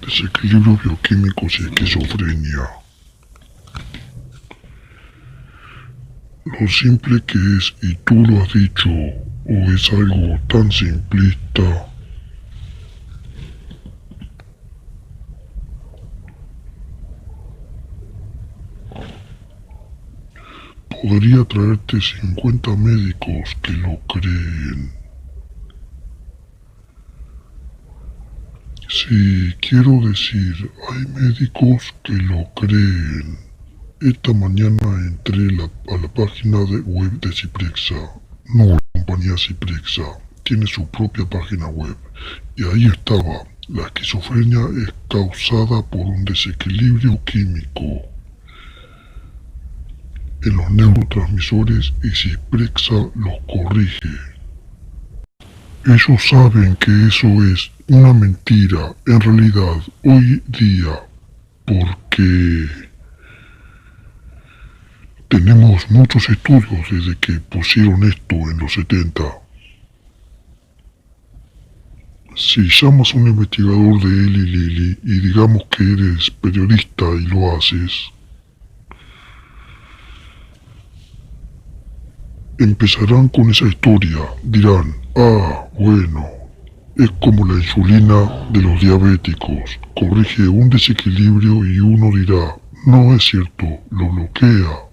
desequilibrios bioquímicos y esquizofrenia. Lo simple que es, y tú lo has dicho, o es algo tan simplista. Podría traerte 50 médicos que lo creen. Sí, quiero decir, hay médicos que lo creen. Esta mañana entré a la página web de Ciprexa. No, la compañía Ciprexa tiene su propia página web. Y ahí estaba, la esquizofrenia es causada por un desequilibrio químico en los neurotransmisores y Ciprexa los corrige. Ellos saben que eso es una mentira en realidad hoy día porque tenemos muchos estudios desde que pusieron esto en los 70. Si llamas a un investigador de Eli Lilly y digamos que eres periodista y lo haces, empezarán con esa historia, dirán, bueno, es como la insulina de los diabéticos, corrige un desequilibrio y uno dirá, no es cierto, lo bloquea.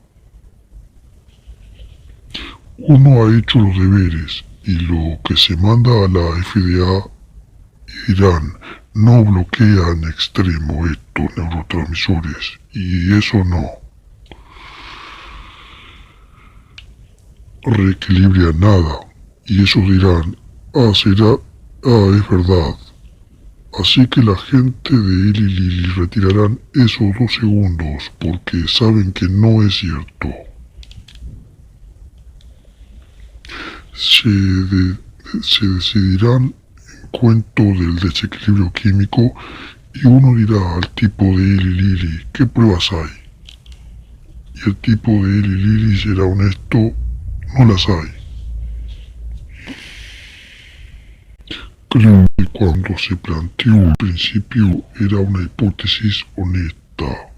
Uno ha hecho los deberes y lo que se manda a la FDA dirán, no bloquea en extremo estos neurotransmisores y eso no. Reequilibra nada y ellos dirán, es verdad. Así que la gente de Eli Lilly retirarán esos 2 segundos porque saben que no es cierto. Se decidirán en cuento del desequilibrio químico y uno dirá al tipo de Eli Lilly, ¿qué pruebas hay? Y el tipo de Eli Lilly será honesto, no las hay. Creo que cuando se planteó al principio era una hipótesis honesta.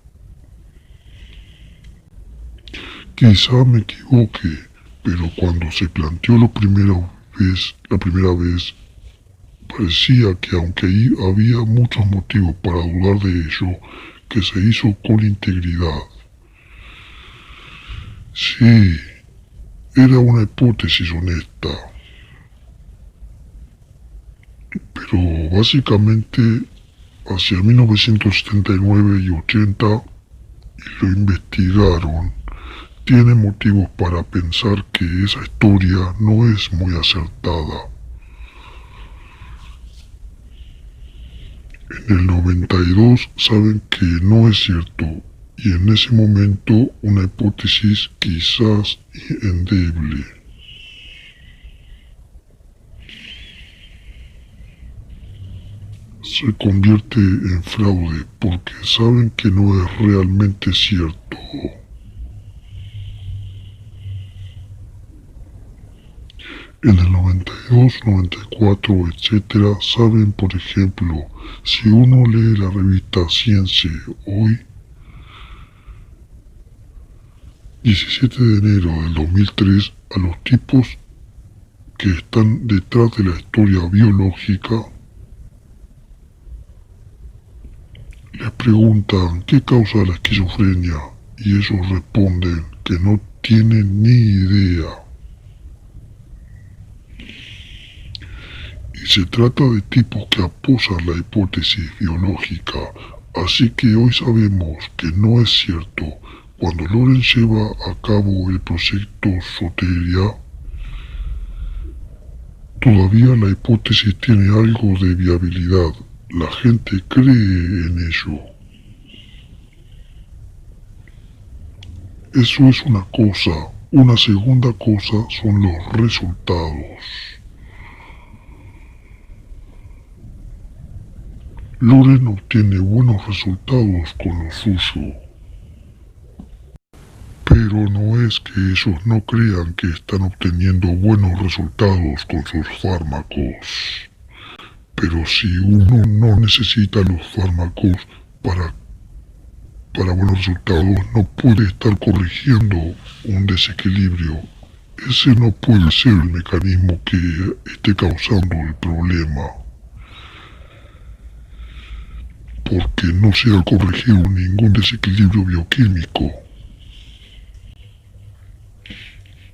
Quizá me equivoque, pero cuando se planteó la primera vez, parecía que aunque había muchos motivos para dudar de ello, que se hizo con integridad. Sí, era una hipótesis honesta. Pero básicamente hacia 1979 y 80 y lo investigaron, tiene motivos para pensar que esa historia no es muy acertada. En el 92 saben que no es cierto y en ese momento una hipótesis quizás endeble. Se convierte en fraude porque saben que no es realmente cierto. En el 92, 94, etc. saben, por ejemplo, si uno lee la revista Science hoy, 17 de enero del 2003, a los tipos que están detrás de la historia biológica les preguntan qué causa la esquizofrenia y ellos responden que no tienen ni idea. Y se trata de tipos que apoyan la hipótesis biológica, así que hoy sabemos que no es cierto. Cuando Loren lleva a cabo el proyecto Soteria, todavía la hipótesis tiene algo de viabilidad. La gente cree en ello. Eso es una cosa. Una segunda cosa son los resultados. Loren obtiene buenos resultados con lo suyo. Pero no es que ellos no crean que están obteniendo buenos resultados con sus fármacos. Pero si uno no necesita los fármacos para buenos resultados, no puede estar corrigiendo un desequilibrio. Ese no puede ser el mecanismo que esté causando el problema, porque no se ha corregido ningún desequilibrio bioquímico,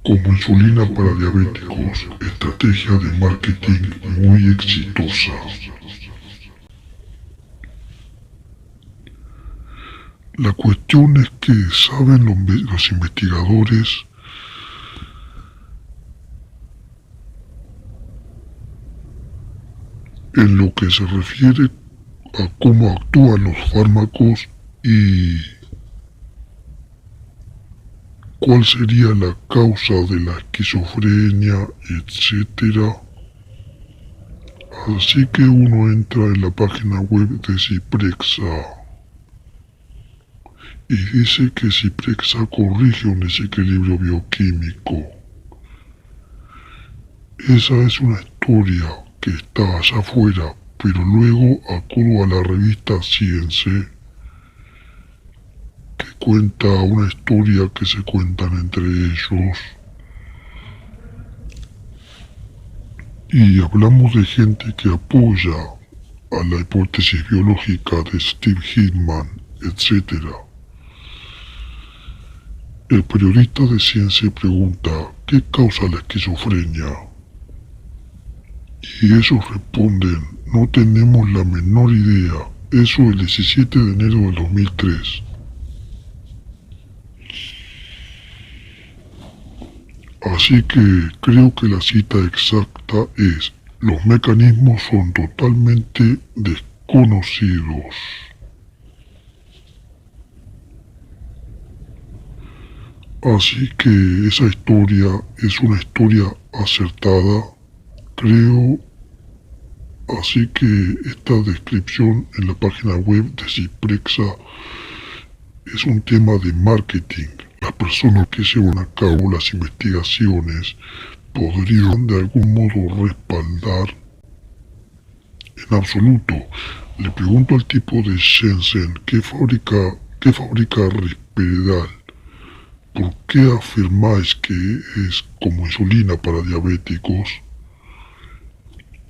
como insulina para diabéticos, estrategia de marketing muy exitosa. La cuestión es que saben los investigadores en lo que se refiere a cómo actúan los fármacos y cuál sería la causa de la esquizofrenia, etcétera. Así que uno entra en la página web de Zyprexa y dice que Zyprexa corrige un desequilibrio bioquímico. Esa es una historia que está allá afuera, pero luego acudo a la revista Science, que cuenta una historia que se cuentan entre ellos, y hablamos de gente que apoya a la hipótesis biológica de Steve Hitman, etc. El periodista de Science pregunta ¿qué causa la esquizofrenia? Y ellos responden, no tenemos la menor idea, eso el 17 de enero del 2003. Así que creo que la cita exacta es, los mecanismos son totalmente desconocidos. Así que esa historia es una historia acertada, creo. Así que esta descripción en la página web de Zyprexa es un tema de marketing. Las personas que llevan a cabo las investigaciones podrían de algún modo respaldar. En absoluto, le pregunto al tipo de Shenzhen qué fabrica Risperidal. ¿Por qué afirmáis que es como insulina para diabéticos?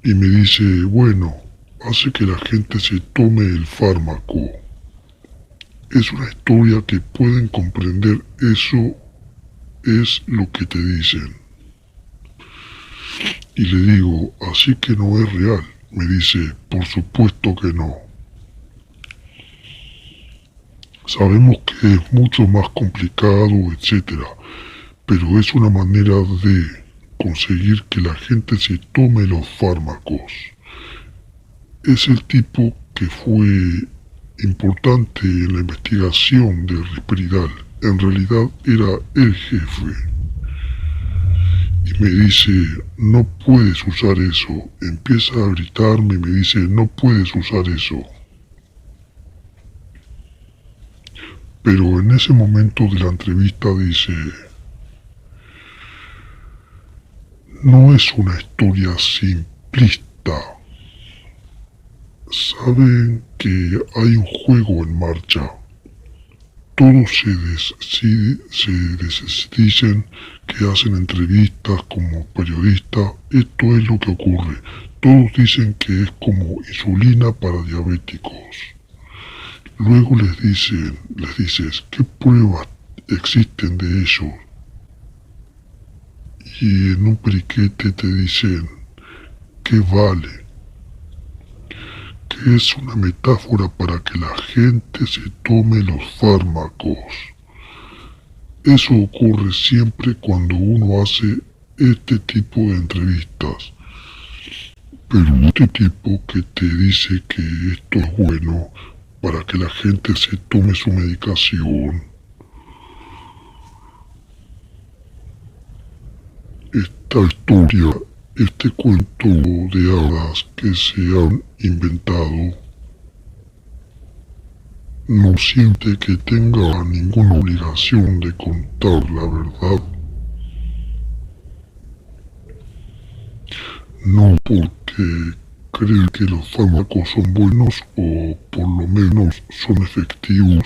Y me dice, bueno, hace que la gente se tome el fármaco. Es una historia que pueden comprender, eso es lo que te dicen. Y le digo, así que no es real. Me dice, por supuesto que no. Sabemos que es mucho más complicado, etcétera, pero es una manera de conseguir que la gente se tome los fármacos. Es el tipo que fue importante en la investigación de Risperidal. En realidad era el jefe. Y me dice, no puedes usar eso. Empieza a gritarme y me dice, no puedes usar eso. Pero en ese momento de la entrevista dice, no es una historia simplista. Saben que hay un juego en marcha. Todos dicen que hacen entrevistas como periodistas. Esto es lo que ocurre. Todos dicen que es como insulina para diabéticos. Luego les dices, ¿qué pruebas existen de ello? Y en un periquete te dicen, ¿qué vale? Que es una metáfora para que la gente se tome los fármacos. Eso ocurre siempre cuando uno hace este tipo de entrevistas. Pero este tipo que te dice que esto es bueno para que la gente se tome su medicación. Esta historia, este cuento de hadas que se han inventado, no siente que tenga ninguna obligación de contar la verdad. No porque creen que los fármacos son buenos o por lo menos son efectivos.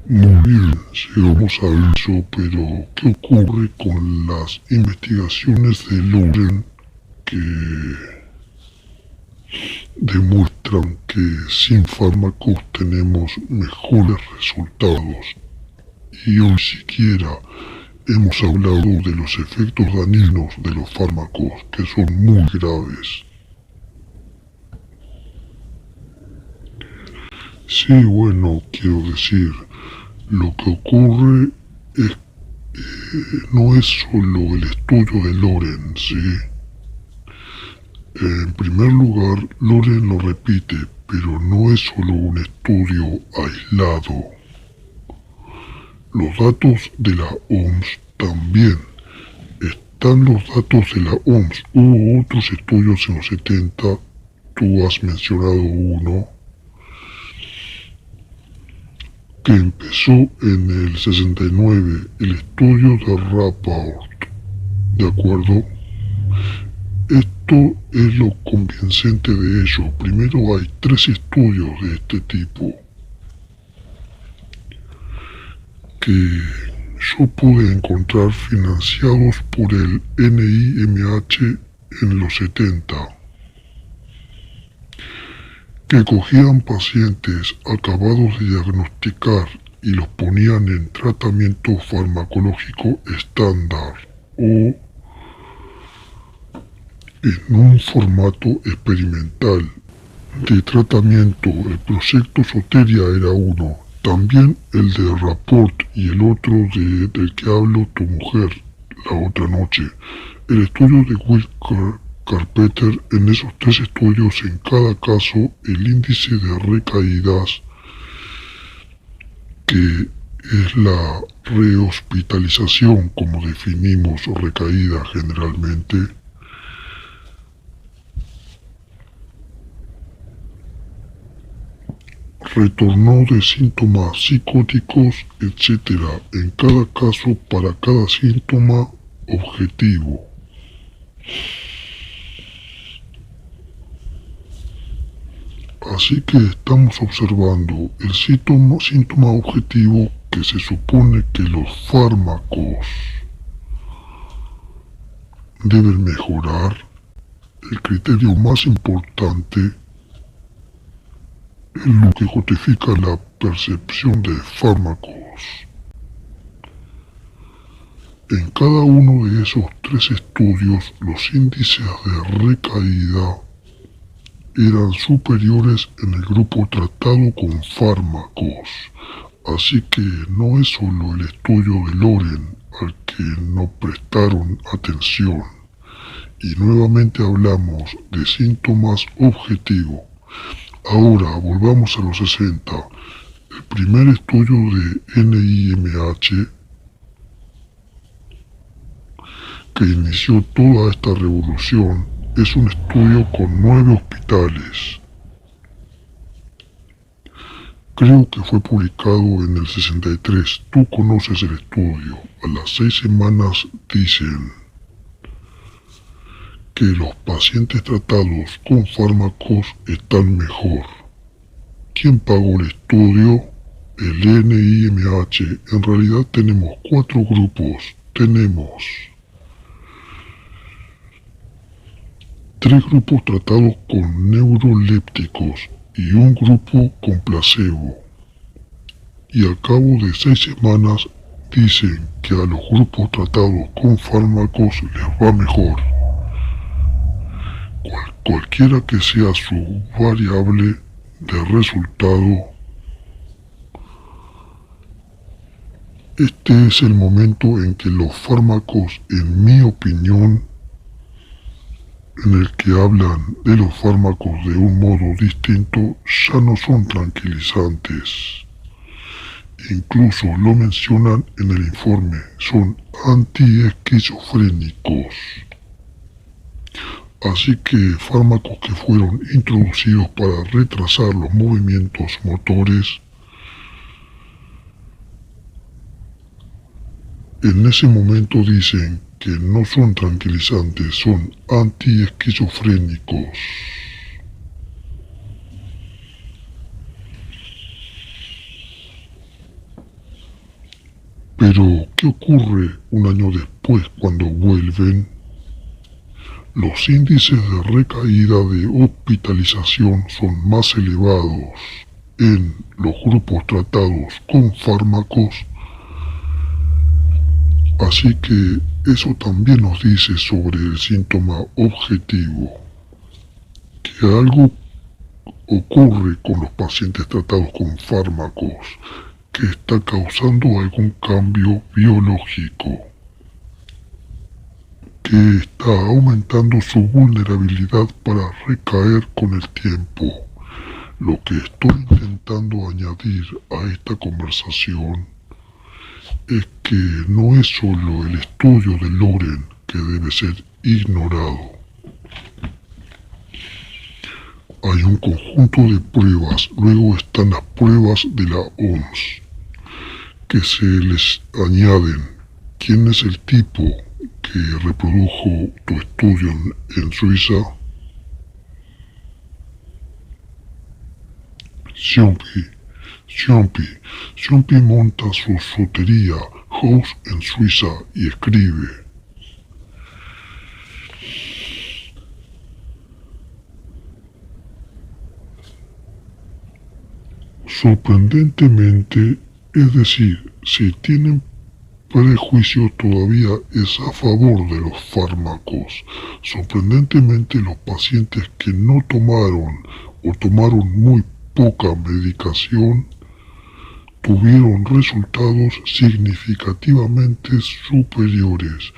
Muy bien, llegamos a eso, pero ¿qué ocurre con las investigaciones de Loren que demuestran que sin fármacos tenemos mejores resultados? Y hoy siquiera hemos hablado de los efectos dañinos de los fármacos, que son muy graves. Sí, bueno, quiero decir, lo que ocurre es no es solo el estudio de Loren, ¿sí? En primer lugar, Loren lo repite, pero no es solo un estudio aislado. Los datos de la OMS también. Están los datos de la OMS. Hubo otros estudios en los 70, tú has mencionado uno, que empezó en el 69, el estudio de Rappaport, ¿de acuerdo? Esto es lo convincente de ello. Primero hay 3 estudios de este tipo que yo pude encontrar financiados por el NIMH en los 70, que cogían pacientes acabados de diagnosticar y los ponían en tratamiento farmacológico estándar o en un formato experimental de tratamiento. El proyecto Soteria era uno, también el de Rapport y el otro del que habló tu mujer la otra noche. El estudio de Will Carpenter. En esos 3 estudios, en cada caso, el índice de recaídas, que es la rehospitalización, como definimos recaída generalmente, retornó de síntomas psicóticos, etc. En cada caso, para cada síntoma objetivo. Así que estamos observando el síntoma objetivo, que se supone que los fármacos deben mejorar. El criterio más importante es lo que justifica la percepción de fármacos. En cada uno de esos 3 estudios, los índices de recaída eran superiores en el grupo tratado con fármacos. Así que no es solo el estudio de Loren al que no prestaron atención. Y nuevamente hablamos de síntomas objetivos. Ahora volvamos a los 60. El primer estudio de NIMH, que inició toda esta revolución, es un estudio con 9 hospitales. Creo que fue publicado en el 63. Tú conoces el estudio. A las 6 semanas dicen que los pacientes tratados con fármacos están mejor. ¿Quién pagó el estudio? El NIMH. En realidad tenemos 4 grupos. Tenemos 3 grupos tratados con neurolépticos y un grupo con placebo. Y al cabo de 6 semanas dicen que a los grupos tratados con fármacos les va mejor. Cualquiera que sea su variable de resultado, este es el momento en que los fármacos, en mi opinión, en el que hablan de los fármacos de un modo distinto, ya no son tranquilizantes. Incluso lo mencionan en el informe, son antiesquizofrénicos. Así que fármacos que fueron introducidos para retrasar los movimientos motores, en ese momento dicen que no son tranquilizantes, son antiesquizofrénicos. Pero, ¿qué ocurre un año después cuando vuelven? Los índices de recaída de hospitalización son más elevados en los grupos tratados con fármacos, así que eso también nos dice sobre el síntoma objetivo, que algo ocurre con los pacientes tratados con fármacos que está causando algún cambio biológico, que está aumentando su vulnerabilidad para recaer con el tiempo. Lo que estoy intentando añadir a esta conversación es que no es solo el estudio de Loren que debe ser ignorado. Hay un conjunto de pruebas, luego están las pruebas de la OMS, que se les añaden. ¿Quién es el tipo que reprodujo tu estudio en Suiza? Xiompi monta su sotería House en Suiza y escribe: sorprendentemente, es decir, si tienen prejuicio todavía es a favor de los fármacos. Sorprendentemente, los pacientes que no tomaron o tomaron muy poca medicación tuvieron resultados significativamente superiores.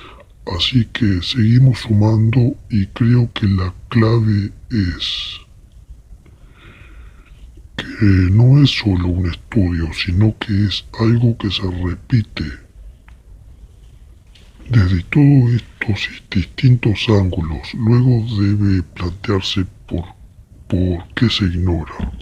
Así que seguimos sumando y creo que la clave es que no es solo un estudio, sino que es algo que se repite desde todos estos distintos ángulos. Luego debe plantearse por qué se ignora.